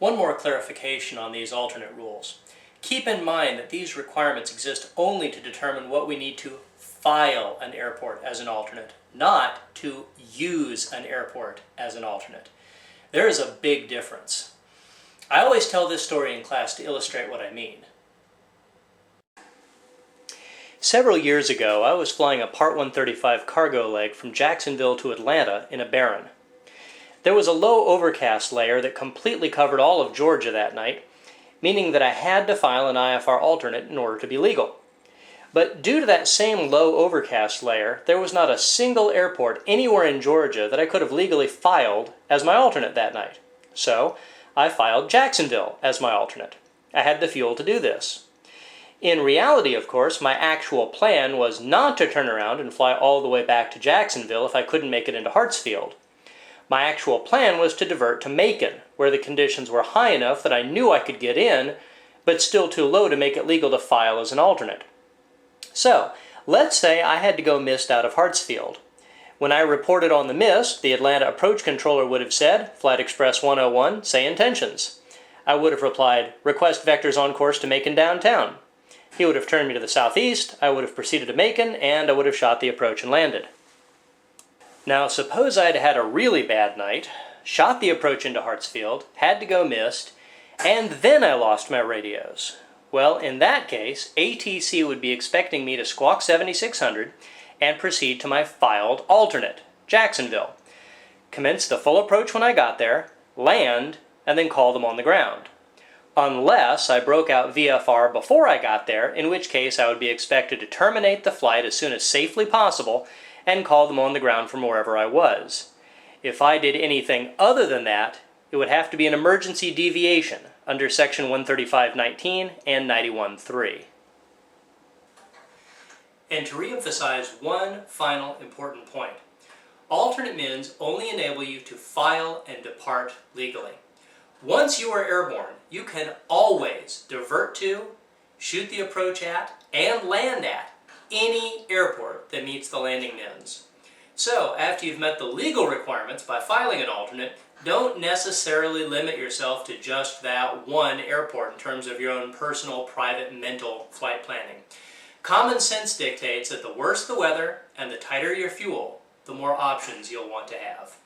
One more clarification on these alternate rules. Keep in mind that these requirements exist only to determine what we need to file an airport as an alternate, not to use an airport as an alternate. There is a big difference. I always tell this story in class to illustrate what I mean. Several years ago, I was flying a Part 135 cargo leg from Jacksonville to Atlanta in a Baron. There was a low overcast layer that completely covered all of Georgia that night, meaning that I had to file an IFR alternate in order to be legal. But due to that same low overcast layer, there was not a single airport anywhere in Georgia that I could have legally filed as my alternate that night. So I filed Jacksonville as my alternate. I had the fuel to do this. In reality, of course, my actual plan was not to turn around and fly all the way back to Jacksonville if I couldn't make it into Hartsfield. My actual plan was to divert to Macon, where the conditions were high enough that I knew I could get in, but still too low to make it legal to file as an alternate. So, let's say I had to go missed out of Hartsfield. When I reported on the mist, the Atlanta approach controller would have said, Flight Express 101, say intentions. I would have replied, request vectors on course to Macon downtown. He would have turned me to the southeast, I would have proceeded to Macon, and I would have shot the approach and landed. Now, suppose I'd had a really bad night, shot the approach into Hartsfield, had to go missed, and then I lost my radios. Well, in that case, ATC would be expecting me to squawk 7600 and proceed to my filed alternate, Jacksonville. Commence the full approach when I got there, land, and then call them on the ground. Unless I broke out VFR before I got there, in which case I would be expected to terminate the flight as soon as safely possible and call them on the ground from wherever I was. If I did anything other than that, it would have to be an emergency deviation under Section 135.19 and 91.3. And to reemphasize one final important point, alternate mins only enable you to file and depart legally. Once you are airborne, you can always divert to, shoot the approach at, and land at any airport that meets the landing mins. So, after you've met the legal requirements by filing an alternate, don't necessarily limit yourself to just that one airport in terms of your own personal, private, mental flight planning. Common sense dictates that the worse the weather and the tighter your fuel, the more options you'll want to have.